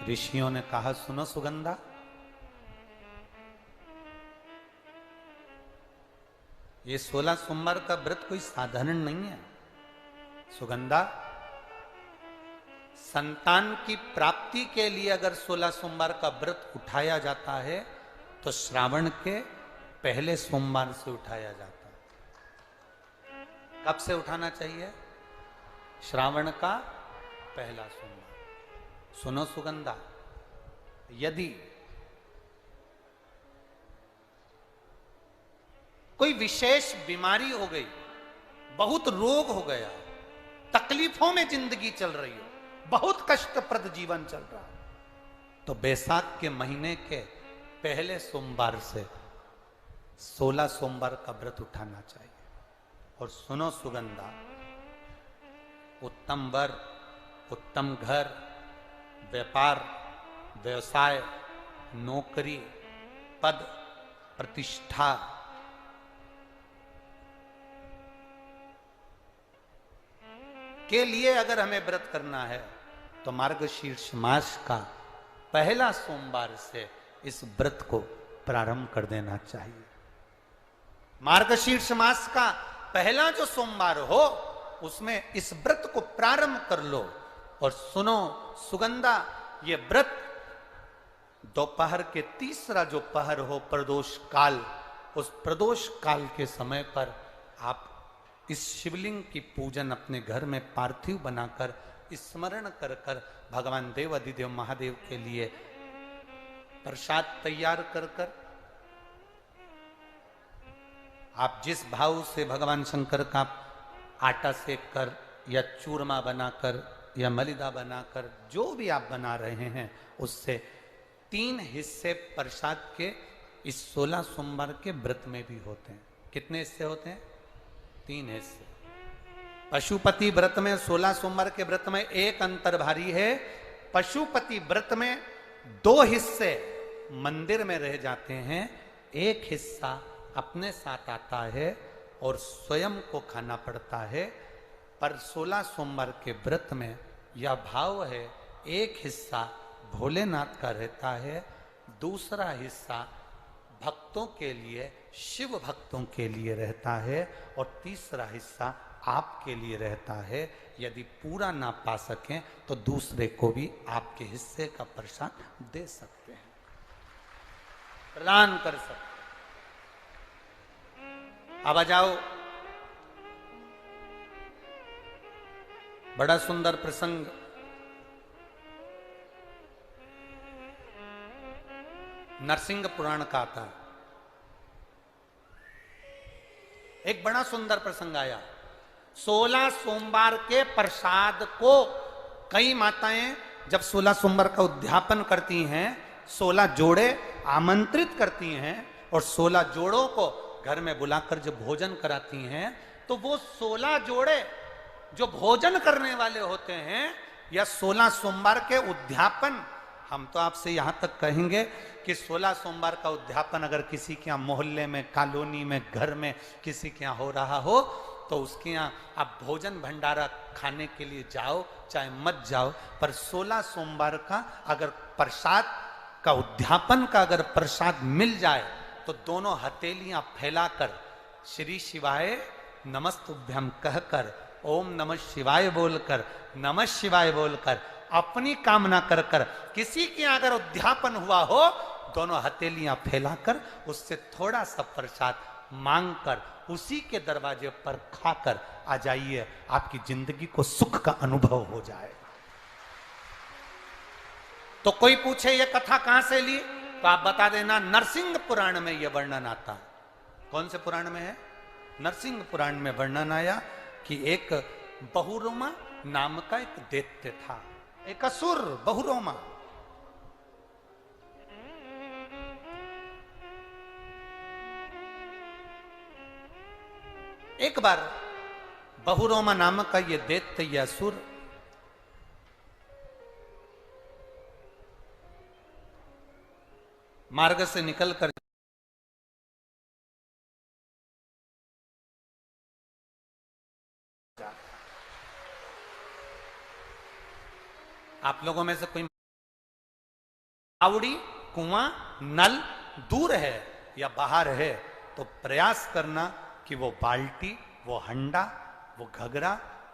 ऋषियों ने कहा, सुनो सुगंधा, ये 16 सोमवार का व्रत कोई साधारण नहीं है। सुगंधा, संतान की प्राप्ति के लिए अगर 16 सोमवार का व्रत उठाया जाता है तो श्रावण के पहले सोमवार से उठाया जाता है। कब से उठाना चाहिए? श्रावण का पहला सोमवार। सुनो सुगंधा, यदि कोई विशेष बीमारी हो गई, बहुत रोग हो गया, तकलीफों में जिंदगी चल रही हो, बहुत कष्टप्रद जीवन चल रहा है, तो बैसाख के महीने के पहले सोमवार से 16 सोमवार का व्रत उठाना चाहिए। और सुनो सुगंधा, उत्तम वर, उत्तम घर, व्यापार, व्यवसाय, नौकरी, पद, प्रतिष्ठा, के लिए अगर हमें व्रत करना है तो मार्गशीर्ष मास का पहला सोमवार से इस व्रत को प्रारंभ कर देना चाहिए। मार्गशीर्ष मास का पहला जो सोमवार हो उसमें इस व्रत को प्रारंभ कर लो। और सुनो सुगंधा, ये व्रत दोपहर के तीसरा जो पहर हो, प्रदोष काल, उस प्रदोष काल के समय पर आप इस शिवलिंग की पूजन अपने घर में पार्थिव बनाकर स्मरण कर कर भगवान देव अधिदेव महादेव के लिए प्रसाद तैयार कर कर, आप जिस भाव से भगवान शंकर का आटा सेक कर या चूरमा बनाकर या मलिदा बनाकर जो भी आप बना रहे हैं, उससे 3 हिस्से प्रसाद के इस 16 सोमवार के व्रत में भी होते हैं। कितने हिस्से होते हैं? 3 हिस्से। पशुपति व्रत में 16 सोमवार के व्रत में एक अंतर भारी है। पशुपति व्रत में 2 हिस्से मंदिर में रह जाते हैं, एक हिस्सा अपने साथ आता है और स्वयं को खाना पड़ता है। पर 16 सोमवार के व्रत में यह भाव है, एक हिस्सा भोलेनाथ का रहता है, दूसरा हिस्सा भक्तों के लिए, शिव भक्तों के लिए रहता है, और तीसरा हिस्सा आपके लिए रहता है। यदि पूरा ना पा सकें तो दूसरे को भी आपके हिस्से का प्रसाद दे सकते हैं, प्रदान कर सकते हैं। अब आ जाओ, बड़ा सुंदर प्रसंग नरसिंह पुराण का आता है। एक बड़ा सुंदर प्रसंग आया। 16 सोमवार के प्रसाद को कई माताएं जब 16 सोमवार का उद्यापन करती हैं, 16 जोड़े आमंत्रित करती हैं और 16 जोड़ों को घर में बुलाकर जब भोजन कराती हैं, तो वो 16 जोड़े जो भोजन करने वाले होते हैं या 16 सोमवार के उद्यापन, हम तो आपसे यहां तक कहेंगे कि 16 सोमवार का उद्यापन अगर किसी के यहाँ मोहल्ले में, कॉलोनी में, घर में किसी के यहाँ हो रहा हो तो उसके यहाँ आप भोजन भंडारा खाने के लिए जाओ चाहे मत जाओ, पर 16 सोमवार का अगर प्रसाद का उद्यापन का अगर प्रसाद मिल जाए तो दोनों हथेलियां फैलाकर श्री शिवाय नमस्तुभ्यम कहकर, ओम नमः शिवाय बोलकर, नमः शिवाय बोलकर, अपनी कामना कर कर, किसी के अगर उद्यापन हुआ हो, दोनों हथेलियां फैलाकर उससे थोड़ा सा प्रसाद मांगकर उसी के दरवाजे पर खाकर आ जाइए, आपकी जिंदगी को सुख का अनुभव हो जाए। तो कोई पूछे ये कथा कहां से ली, तो आप बता देना नरसिंह पुराण में यह वर्णन आता है। कौन से पुराण में है? नरसिंह पुराण में वर्णन आया कि एक बहुरोमा नाम का एक दैत्य था, एक असुर बहुरोमा। एक बार बहुरोमा नामक का ये दैत्य, ये असुर मार्ग से निकलकर आप लोगों में से कोई बावड़ी, कुआं, नल दूर है या बाहर है तो प्रयास करना कि वो बाल्टी, वो हंडा, वो घगरा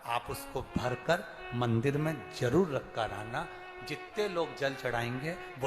आप उसको भरकर मंदिर में जरूर रख कर आना। जितने लोग जल चढ़ाएंगे वो